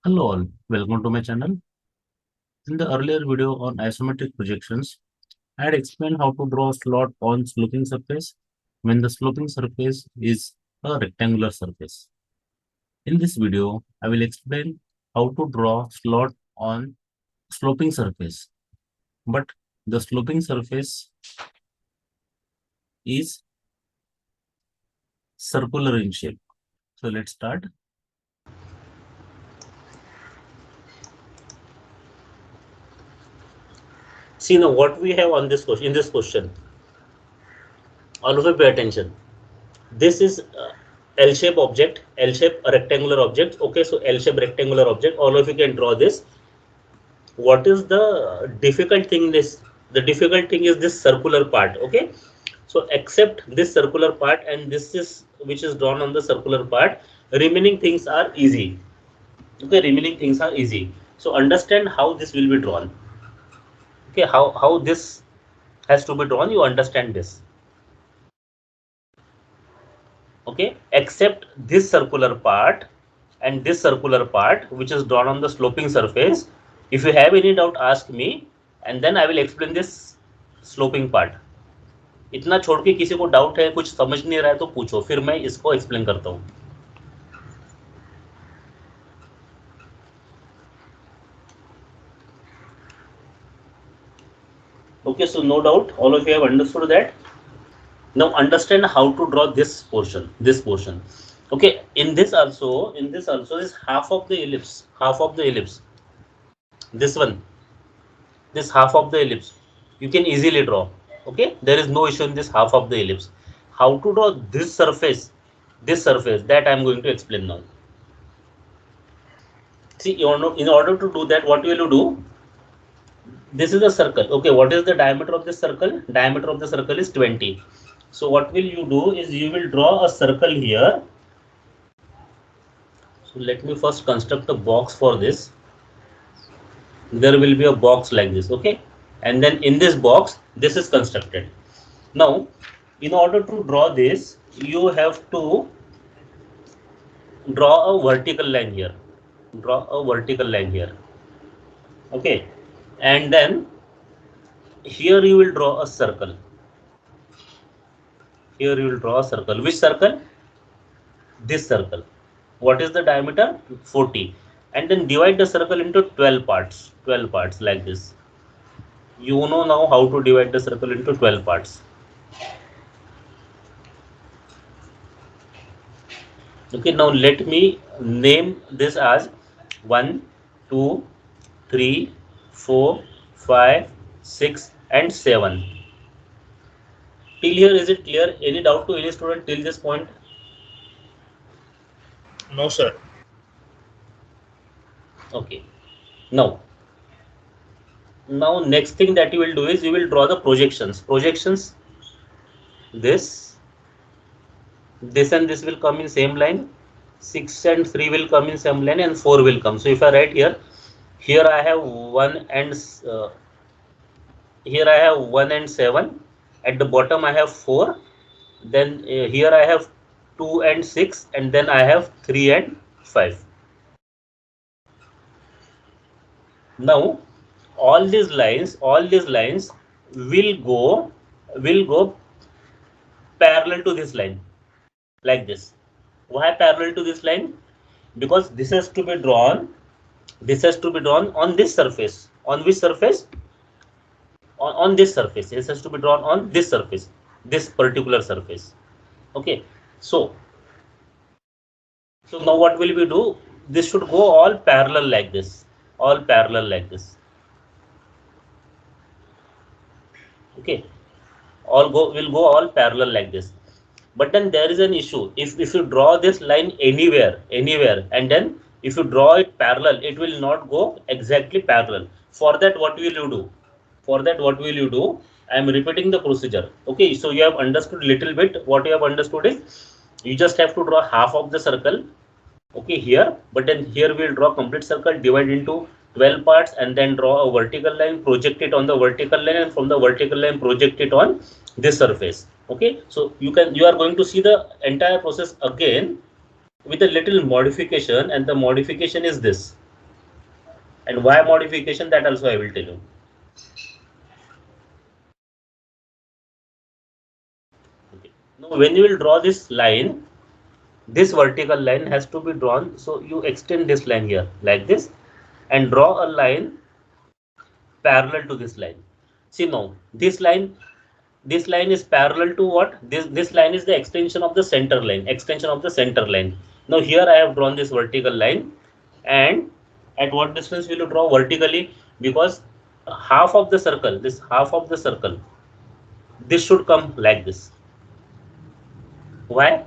Hello all, welcome to my channel. In the earlier video on isometric projections, I had explained how to draw a slot on sloping surface when the sloping surface is a rectangular surface. In this video, I will explain how to draw slot on sloping surface, but the sloping surface is circular in shape. So let's start. See now what we have on this question. In this question, all of you pay attention. This is L-shape object, L-shape rectangular object. Okay, so L-shape rectangular object. All of you can draw this. What is the difficult thing? The difficult thing is this circular part. Okay, so except this circular part and this is which is drawn on the circular part, remaining things are easy. Okay, remaining things are easy. So understand how this will be drawn. Okay, how this has to be drawn. You understand this. Okay, except this circular part and this circular part which is drawn on the sloping surface. If you have any doubt, ask me and then I will explain this sloping part. इतना छोड़ के किसी को doubt है, कुछ समझ नहीं रहा है तो पूछो, फिर मैं इसको एक्सप्लेन करता हूँ. Okay, so no doubt all of you have understood that. Now understand how to draw this portion. Okay, in this also is half of the ellipse, this one, this half of the ellipse you can easily draw. Okay, there is no issue in this half of the ellipse. How to draw this surface that I am going to explain now. See, in order to do that, what will you do? This is a circle. Okay, what is the diameter of this circle? Diameter of the circle is 20. So what will you do is you will draw a circle here. So let me first construct a box for this. There will be a box like this. Okay, and then in this box this is constructed. Now in order to draw this, you have to draw a vertical line here. Okay, and then here you will draw a circle. Which circle? This circle. What is the diameter? 40. And then divide the circle into 12 parts like this. You know now how to divide the circle into 12 parts. Okay, now let me name this as 1, 2, 3, 4, 5, 6 and 7. Till here is it clear? Any doubt to any student till this point? No, sir. Okay. Now next thing that you will do is you will draw the projections. This and this will come in same line. 6 and 3 will come in same line and 4 will come. So if I write here I have 1 and 7. At the bottom I have 4. Then here I have 2 and 6, and then I have 3 and 5. Now all these lines will go parallel to this line like this. Why parallel to this line? Because this has to be drawn on this surface. On which surface? On this surface. This has to be drawn on this surface, this particular surface. Okay, so now what will we do? This should go all parallel like this. Okay, will go all parallel like this. But then there is an issue. If you draw this line anywhere, and then if you draw it parallel, it will not go exactly parallel. For that, what will you do? I am repeating the procedure. Okay, so you have understood little bit. What you have understood is you just have to draw half of the circle. Okay, here, but then here we'll draw complete circle, divide into 12 parts, and then draw a vertical line, project it on the vertical line, and from the vertical line project it on this surface. Okay, so you are going to see the entire process again with a little modification, and the modification is this. And why modification, that also I will tell you. Okay. Now when you will draw this line, this vertical line has to be drawn. So you extend this line here like this and draw a line parallel to this line. See now, this line is parallel to what? This line is the extension of the center line, extension of the center line. Now here I have drawn this vertical line, and at what distance will you draw vertically? Because half of the circle, this half of the circle, this should come like this. Why?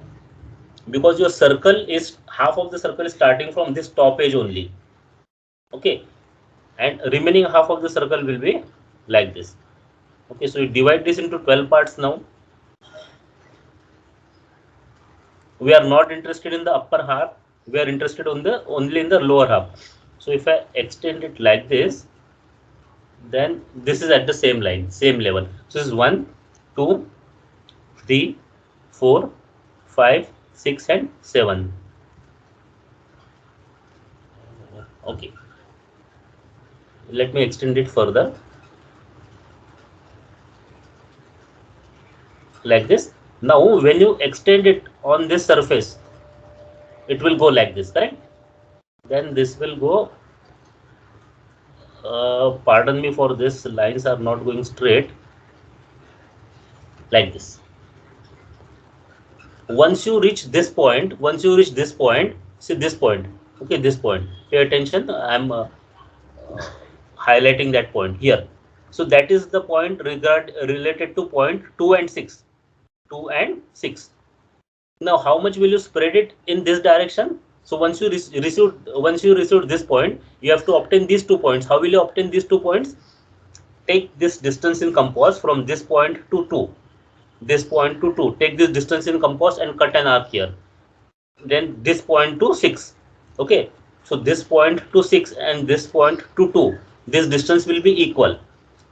Because your circle is, half of the circle is starting from this top edge only. Okay, and remaining half of the circle will be like this. Okay, so you divide this into 12 parts now. We are not interested in the upper half, we are interested on the only in the lower half. So if I extend it like this, then this is at the same line, same level. So this is 1 2 3 4 5 6 and 7. Okay, let me extend it further like this. Now when you extend it on this surface, it will go like this, correct? Then this will go, pardon me for this, lines are not going straight, like this. Once you reach this point, see this point, okay, this point, pay attention, I'm highlighting that point here. So that is the point related to point 2 and 6, 2 and 6. Now how much will you spread it in this direction? So once you receive this point, you have to obtain these 2 points. How will you obtain these 2 points? Take this distance in compass from this point to 2, this point to 2, take this distance in compass and cut an arc here. Then this point to 6. Okay, so this point to 6 and this point to 2, this distance will be equal.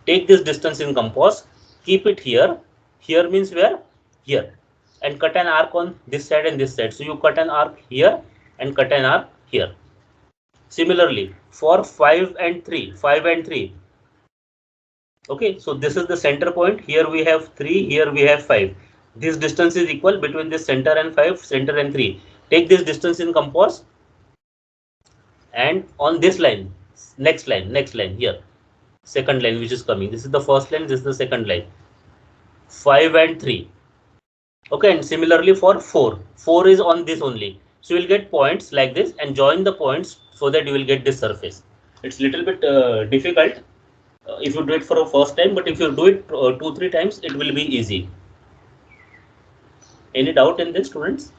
Take this distance in compass, keep it here. Here means where? Here. And cut an arc on this side and this side. So you cut an arc here and cut an arc here. Similarly for 5 and 3, 5 and 3. Okay, so this is the center point. Here we have 3, here we have 5. This distance is equal between this center and 5, center and 3. Take this distance in compass, and on this line, next line here, second line which is coming. This is the first line, this is the second line. 5 and 3. Okay, and similarly for 4. 4 is on this only. So you will get points like this and join the points so that you will get this surface. It's little bit difficult if you do it for a first time, but if you do it 2-3 times, it will be easy. Any doubt in this, students?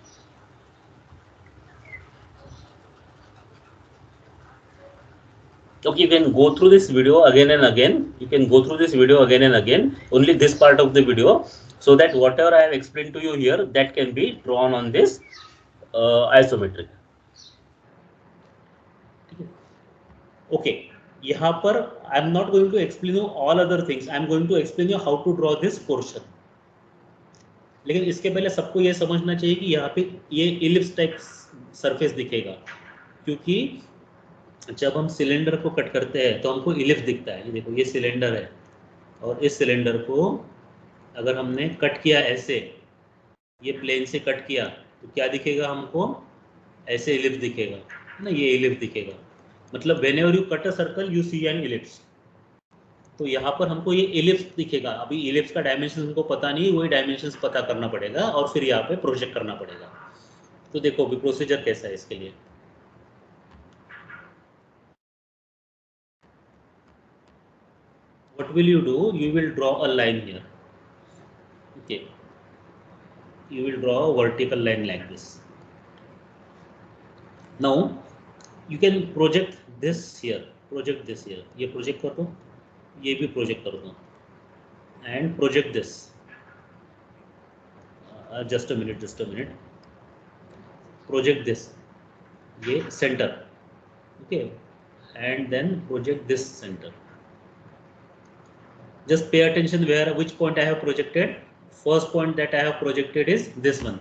Okay, you can go through this video again and again. Only this part of the video, so that whatever I have explained to you here, that can be drawn on this isometric. Okay, यहाँ पर I am not going to explain you all other things. I am going to explain you how to draw this portion. लेकिन इसके पहले सबको ये समझना चाहिए कि यहाँ पे ये इलिप्स टाइप सरफेस दिखेगा, क्योंकि जब हम सिलेंडर को कट करते हैं तो हमको इलिप्स दिखता है. ये देखो, ये सिलेंडर है और इस सिलेंडर को अगर हमने कट किया ऐसे, ये प्लेन से कट किया, तो क्या दिखेगा हमको? ऐसे इलिप्स दिखेगा ना, ये इलिप्स दिखेगा. मतलब whenever you cut a circle you see an ellipse. तो यहाँ पर हमको ये इलिप्स दिखेगा. अभी इलिप्स का डायमेंशन हमको पता नहीं, वही डायमेंशंस पता करना पड़ेगा और फिर यहाँ पे प्रोजेक्ट करना पड़ेगा. तो देखो अभी प्रोसीजर कैसा है इसके लिए. What will you do? You will draw a line here. Okay, you will draw a vertical line like this. Now you can project this here, ये प्रोजेक्ट कर दो, ये भी प्रोजेक्ट कर दो, and project this. Just a minute. Project this, ये center. Okay, and then project this center. Just pay attention which point I have projected. First point that I have projected is this one.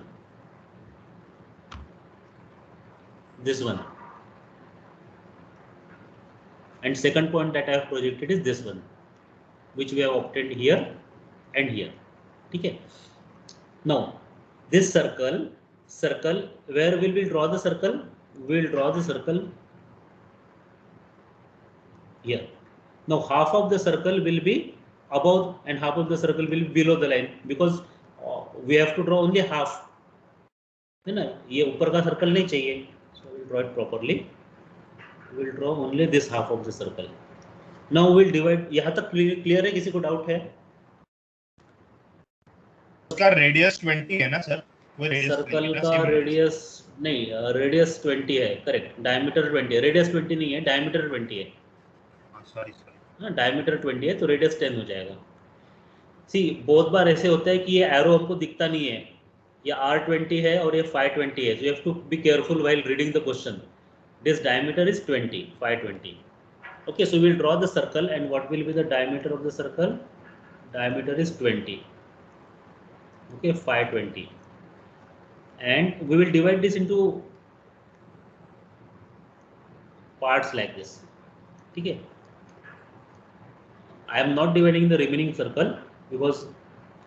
and second point that I have projected is this one, which we have obtained here and here. Okay. Now this circle, where will we draw the circle? We will draw the circle here. Now half of the circle will be above and half of the circle will be below the line, because we have to draw only half, है ना, ये ऊपर का circle नहीं चाहिए. So we'll draw it properly. We'll draw only this half of the circle. Now we'll divide. यहाँ तक clear है? किसी को डाउट है? उसका रेडियस 20 है ना सर? सर्कल का रेडियस नहीं, रेडियस 20 है, करेक्ट. डायमीटर 20 है, रेडियस 20 नहीं है, डायमीटर 20 है. सॉरी हाँ, डायमीटर 20 है तो रेडियस 10 हो जाएगा. सी बहुत बार ऐसे होता है कि ये एरो आपको दिखता नहीं है, ये R20 है और ये phi 20 है. So you have to be careful while reading the question. This diameter is 20, phi 20. Okay, so we'll draw the circle, and what will be the diameter of the circle? Diameter is 20. Okay, phi 20. And we will divide this into parts like this. Okay. I am not dividing the remaining circle because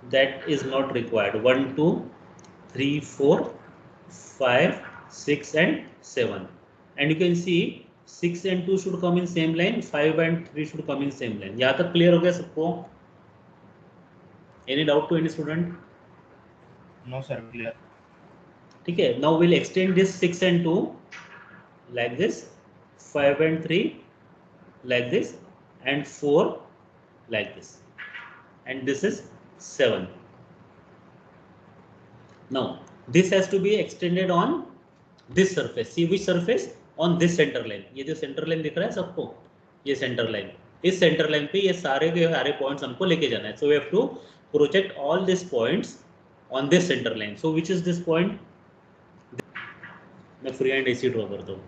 that is not required. 1, 2, 3, 4, 5, 6 and 7. And you can see 6 and 2 should come in same line, 5 and 3 should come in same line. यहाँ तक clear हो गया सबको? Any doubt to any student? No sir, clear. ठीक है. Now we'll extend this 6 and 2 like this, 5 and 3 like this, and 4 like this, and this is 7. Now this has to be extended on this surface. See which surface? On this center line. ये जो center line दिख रहा है सबको, ये center line. इस center line पे ये सारे के सारे points हमको लेके जाना है. So we have to project all these points on this center line. So which is this point? मैं free hand AC draw करता हूँ.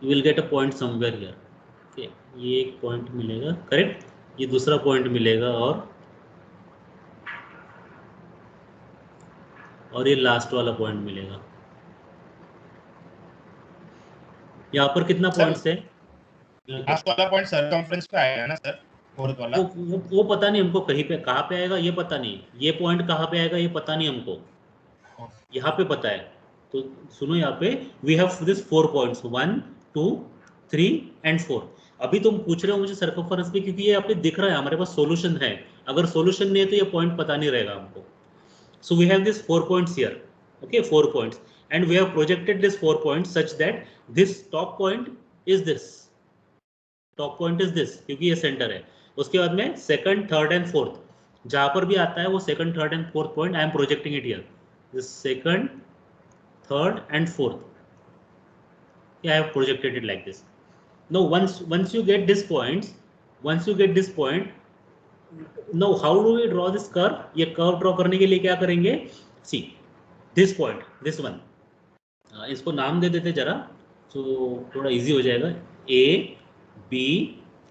You will get a point somewhere here. Okay, ये एक point मिलेगा, correct? ये दूसरा point मिलेगा और ये लास्ट वाला पॉइंट मिलेगा. यहाँ पर कितना पॉइंट्स है? लास्ट वाला पॉइंट सर्कमफ्रेंस पे आएगा ना सर? फोर्थ वाला वो पता नहीं हमको, कहीं पे कहाँ पे आएगा ये पता नहीं, ये पॉइंट कहाँ पे आएगा ये पता नहीं हमको, यहाँ पे पता है. तो सुनो, यहाँ पे we have this 4 points, 1, 2, 3 and 4. अभी तुम पूछ रहे हो मुझे सर्कमफ्रेंस पे, क्योंकि ये यहाँ पे दिख रहा है, हमारे पास सॉल्यूशन है. अगर सॉल्यूशन नहीं है तो ये पॉइंट पता नहीं रहेगा हमको. So we have these 4 points here. Okay, 4 points, and we have projected this 4 points such that this top point is this. Top point is this, क्योंकि ये सेंटर है. उसके बाद में सेकंड, थर्ड एंड फोर्थ, जहां पर भी आता है वो second, third and fourth point I am projecting it here. This second, third and fourth, I have projected it like this. Now once you get this points, now how do we draw this curve? ये curve draw करने के लिए क्या करेंगे? See this point, this one, इसको नाम दे देते जरा, so थोड़ा इजी हो जाएगा. A, B,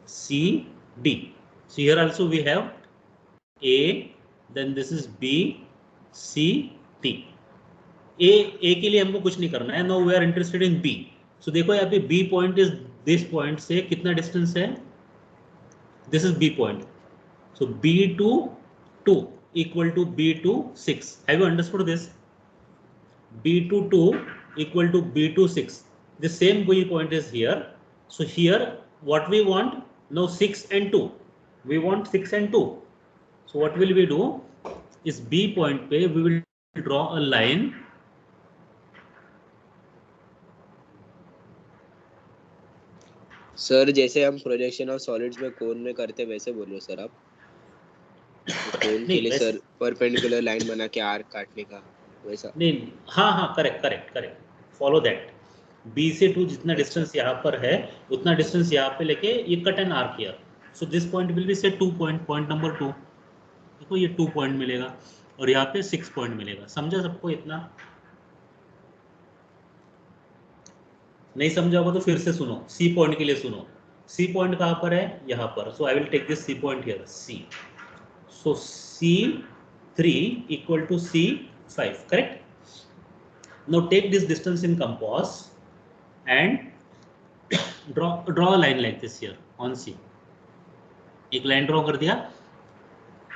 C, D. So here also we have A, then this is B, C, D. A के लिए हमको कुछ नहीं करना है. Now we are interested in B. So देखो यहाँ पे B point is this point से कितना डिस्टेंस है? This is B point. So B to 2 equal to B to 6. Have you understood this? B to 2 equal to B to 6. The same B point is here. So here what we want? Now 6 and 2. We want 6 and 2. So what will we do? Is B point पे we will draw a line. Sir जैसे हम projection of solids में कोन में करते वैसे बोलो sir आप. कोन के लिए सर परपेंडिकुलर लाइन बना के आर्क काटने का वैसा. नहीं, हाँ करेक्ट, फॉलो दैट. B से 2 जितना डिस्टेंस यहाँ पर है उतना डिस्टेंस यहाँ पे लेके ये cut and arc here. So this point will be से 2 पॉइंट नंबर 2. देखो ये 2 पॉइंट मिलेगा और यहाँ पे 6 पॉइंट मिलेगा. समझा सबको? इतना नहीं समझा होगा तो फिर से सुनो. C पॉइंट के लिए सुनो. C पॉइंट कहाँ पर है? यहाँ पर. So I will take this C point here, C. So C3 equal to C5, correct? Now take this distance in compass and draw a line like this here on C. एक line draw कर दिया.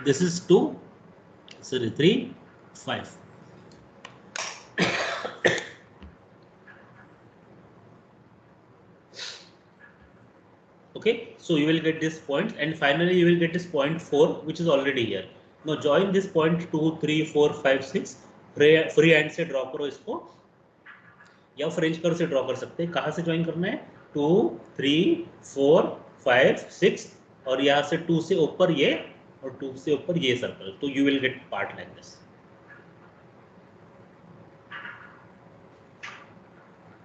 This is 2, sorry 3, 5. Okay, so you will get this point, and finally you will get this point 4, which is already here. Now join this point 2, 3, 4, 5, 6. Free hand से draw करो इसको, या French curve से draw कर सकते हैं. कहाँ से ज्वाइन करना है? 2, 3, 4, 5, 6, और यहाँ से 2 से ऊपर ये और 2 से ऊपर ये सर्कल. तो you will get part like this.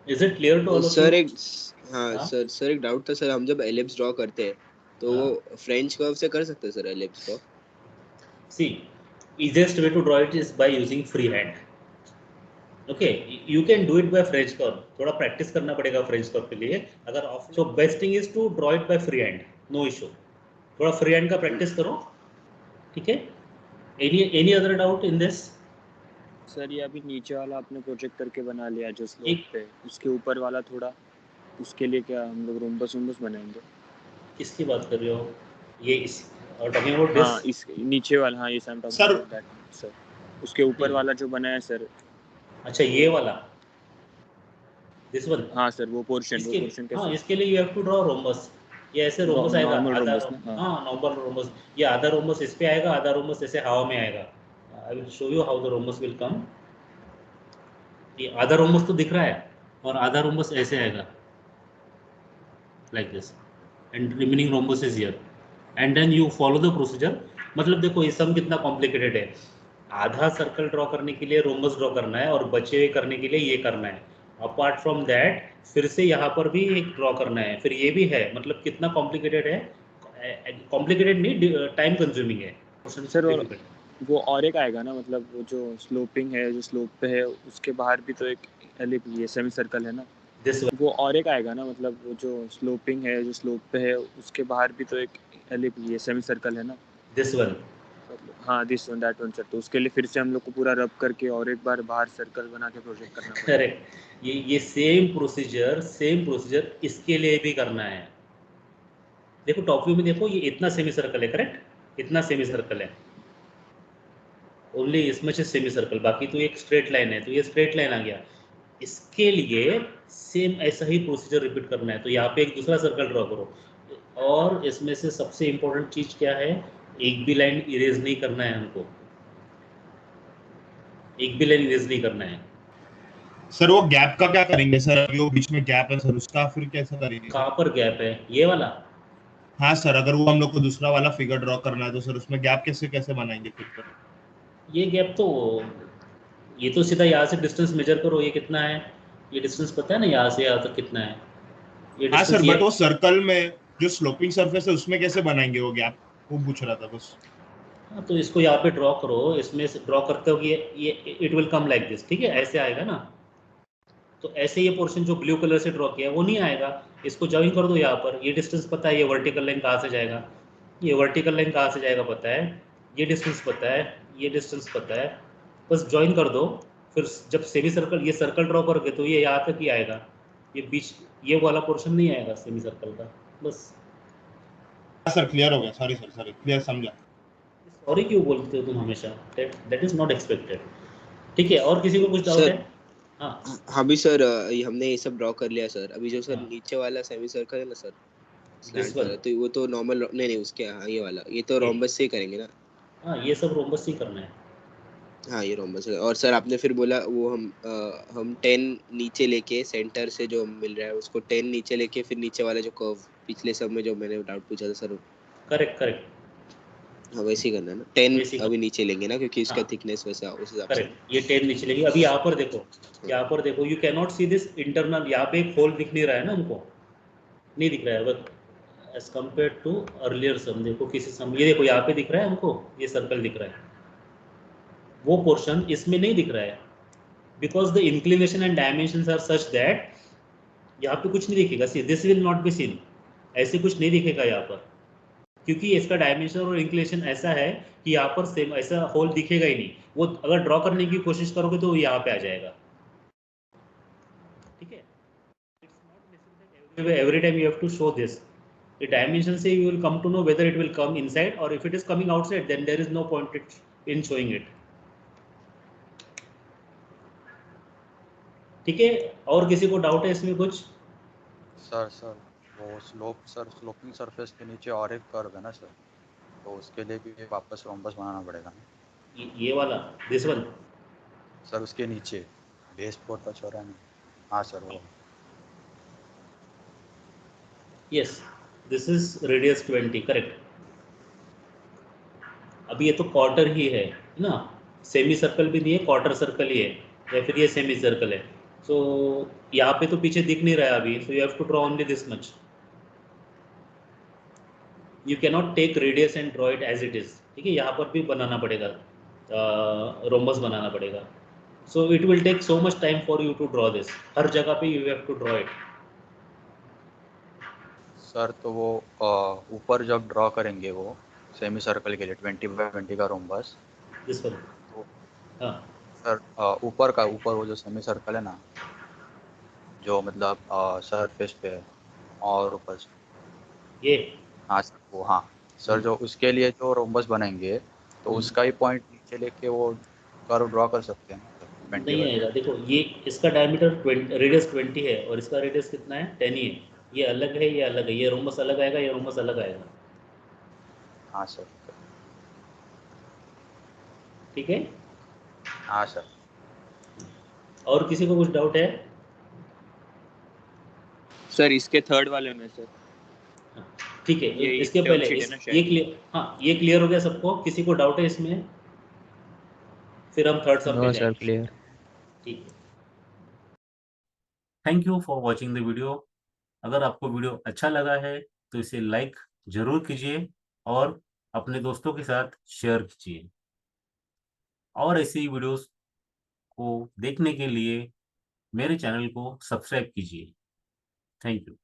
Is it clear to all of sir you? एक हाँ सर एक डाउट था सर. हम जब एलिप्स ड्रॉ करते हैं तो वो फ्रेंच कर्व से कर सकते हैं सर एलिप्स को? See, easiest way to draw it is by using free hand. Okay, you can do it by French curve. थोड़ा प्रैक्टिस करना पड़ेगा फ्रेंच कर्व के लिए. अगर of so best thing is to draw it by free hand. No issue. थोड़ा free hand का practice करो. ठीक है. Any other doubt in this? Sir ये अभी नीचे वाला आपने प्रोजेक्ट करके बना लिया जो स्लोप पे, उसके ऊपर वाला थोड़ा, उसके लिए क्या हम लोग रोम्बस बनाएंगे? किसकी बात कर रहे हो? ये इस और टॉकिंग अबाउट दिस? हाँ, इस नीचे वाला. हाँ, ये सर Sir. सर उसके ऊपर वाला जो बनाया सर. अच्छा, ये वाला, दिस वन. हाँ सर, वो पोर्शन हाँ, कैसे? इसके लिए you have to draw rhombus. ये ऐसे रोम्बस आएगा, normal आधा rhombus ना, हाँ नॉर्मल रोम्बस. ये आधा रोम्बस इस पे आएगा, आधा रोम्बस ऐसे हवा में आएगा. I will show you how the rhombus will come. ये आधा रोम्बस तो दिख रहा है और आधा रोम्बस ऐसे आएगा like this, and remaining rhombus is here, and then you follow the procedure. मतलब देखो ये सम कितना कॉम्प्लिकेटेड है. आधा सर्कल ड्रॉ करने के लिए रोम्बस ड्रॉ करना है और बचे हुए करने के लिए ये करना है. अपार्ट फ्रॉम दैट फिर से यहाँ पर भी एक ड्रॉ करना है, फिर ये भी है. मतलब कितना कॉम्प्लिकेटेड है. कॉम्प्लिकेटेड नहीं, टाइम कंज्यूमिंग है. सर वो और एक आएगा ना, मतलब वो जो स्लोपिंग है, जो स्लोप पे है, उसके बाहर भी तो एक एलिप, ये सेमी सर्कल है ना. दिस वो और एक आएगा ना, मतलब वो जो स्लोपिंग है, जो स्लोप पे है, उसके बाहर भी तो एक एलिप, ये सेमी सर्कल है ना. This one. हाँ, this one, that one sir. तो उसके लिए फिर से हम लोग को पूरा रब करके और एक बार बाहर सर्कल बना के प्रोजेक्ट करना पड़ेगा. करेक्ट. ये सेम प्रोसीजर इसके लिए भी करना है. देखो टॉप व्यू में देखो, ये इतना सेमी सर्कल है. करेक्ट, इतना सेमी सर्कल है. ओनली इसमें से सेमी सर्कल, बाकी तो एक स्ट्रेट लाइन है. तो ये स्ट्रेट लाइन आ गया. इसके लिए सेम ऐसा ही प्रोसीजर रिपीट करना है. तो यहाँ पे एक दूसरा सर्कल ड्रॉ करो. और इसमें से सबसे इम्पोर्टेंट चीज क्या है, एक भी लाइन इरेज नहीं करना है हमको. एक भी लाइन इरेज नहीं करना है. सर वो गैप का क्या करेंगे सर? अभी वो बीच में गैप है सर, उसका फिर कैसा करेंगे? कहाँ पर गैप है? ये वाला. हाँ सर, अगर वो हम लोग को दूसरा वाला फिगर ड्रॉ करना है तो सर उसमें गैप कैसे बनाएंगे फिर सर? ये गैप तो, ये तो सीधा यहाँ से डिस्टेंस मेजर करो. ये कितना है? ये डिस्टेंस पता है ना, यहाँ से यहाँ तक कितना है ये हाँ डिस्टेंस. सर, बट वो सर्कल में जो स्लोपिंग सरफेस है उसमें कैसे बनाएंगे वो गैप, वो पूछ रहा था बस. हाँ, तो इसको यहाँ पे ड्रॉ करो. इसमें से ड्रॉ करते हो कि ये it will come like this. ठीक है, ऐसे आएगा ना. तो ऐसे ये पोर्शन जो ब्लू कलर से ड्रॉ किया है वो नहीं आएगा. इसको ज्वाइन कर दो यहाँ पर. ये डिस्टेंस पता है, ये वर्टिकल लाइन कहाँ से जाएगा, ये वर्टिकल लाइन कहाँ से जाएगा पता है, ये डिस्टेंस पता है, ये डिस्टेंस पता है. बस ज्वाइन कर दो. फिर जब सेमी सर्कल, ये सर्कल ड्रॉ करोगे तो ये यहाँ तक ही आएगा. ये बीच ये वाला पोर्शन नहीं आएगा सेमी सर्कल का. बस. सर क्लियर हो गया. सॉरी सर, क्लियर समझा. सॉरी क्यों बोलते हो तुम हमेशा? That is not expected. ठीक है, और किसी को कुछ डाउट सर, है? हाँ हाँ भी सर, हमने ये सब ड्रॉ कर लिया सर. अभी जो सर हाँ. नीचे वाला सेमी सर्कल है ना सर, This स्लैंट one. वाला, तो वो तो नॉर्मल नहीं उसके, हाँ ये वाला, ये तो रोम्बस से ही करेंगे ना. हाँ, ये सब रोम्बस ही करना है. हाँ ये रोम्बस है. और सर आपने फिर बोला वो हम 10 नीचे लेके, सेंटर से जो मिल रहा है उसको 10 नीचे लेके, फिर नीचे वाला जो कर्व पिछले सब में जो मैंने डाउट पूछा था सर, करेक्ट. हाँ वैसे ही करना है ना. 10 वैसे ही अभी नीचे लेंगे ना, क्योंकि इसका हाँ. थिकनेस वैसा उस हिसाब से. करेक्ट. ये 10 नीचे लेगी. अभी यहाँ पर देखो, you can not see this internal. यहाँ पे एक होल दिख नहीं रहा है ना हमको, नहीं दिख रहा है. But as compare to earlier sum, देखो किसी सम, ये देखो यहाँ पे दिख रहा है हमको, ये सर्कल दिख रहा है. वो पोर्शन इसमें नहीं दिख रहा है, because the inclination and dimensions are such that यहाँ पे कुछ नहीं दिखेगा. See this will not be seen. ऐसे कुछ नहीं दिखेगा यहाँ पर, क्योंकि इसका डायमेंशन और इंक्लिनेशन ऐसा है कि यहाँ पर सेम ऐसा होल दिखेगा ही नहीं. वो अगर ड्रॉ करने की कोशिश करोगे तो यहाँ पे आ जाएगा. ठीक है. It's not necessary that every time you have to show this. The dimension say you will come to know whether it will come inside or if it is coming outside, then there is no point in showing it. ठीक है, और किसी को doubt है इसमें कुछ? Sir वो sloping surface के नीचे और एक कर्व है ना सर, तो उसके लिए भी वापस रोम्बस बनाना पड़ेगा ना? ये वाला, दिस वन? सर उसके नीचे बेस फ्लोर टच हो रहा है ना? हाँ सर वो। Yes, this is radius 20, correct. अभी ये तो क्वार्टर ही है ना, सेमी सर्कल भी नहीं है, क्वार्टर सर्कल ही है, या फिर ये सेमी सर्कल है। सो यहाँ पे तो पीछे दिख नहीं रहा है अभी, so you have to draw only this much. You can not take radius and draw it as it is, ठीक है, यहाँ पर भी बनाना पड़ेगा, रोम्बस बनाना पड़ेगा। So it will take so much time for you to draw this, हर जगह पे you have to draw it. Sir तो वो ऊपर जब ड्रॉ करेंगे वो सेमी सर्कल के लिए 20x20 का रोम्बस, दिस वन? हाँ सर ऊपर वो जो सेमी सर्कल है ना, जो मतलब सरफेस पे है और ऊपर से, ये, हाँ सर वो, हाँ सर जो उसके लिए जो रोम्बस बनाएंगे तो उसका ही पॉइंट नीचे लेके वो कर्व ड्रॉ कर सकते हैं ना? नहीं आएगा। देखो ये इसका डायमीटर रेडियस 20 है और इसका रेडियस कितना है? 10 ही है। ये अलग है, ये अलग है, ये रोम्बस अलग आएगा, ये रोम्बस अलग आएगा। हाँ सर। ठीक है, हाँ सर। और किसी को कुछ डाउट है? सर इसके थर्ड वाले में सर, ठीक है, ये इसके term पहले sheet है ना शायद। ये क्लियर, हाँ ये क्लियर हो गया सबको? किसी को डाउट है इसमें? फिर हम थर्ड सम पे सर जाएंगे। क्लियर। ठीक है, thank you for watching the video. अगर आपको वीडियो अच्छा लगा है तो इसे लाइक जरूर कीजिए और अपने दोस्तों के साथ शेयर कीजिए, और ऐसी वीडियोस को देखने के लिए मेरे चैनल को सब्सक्राइब कीजिए। Thank you.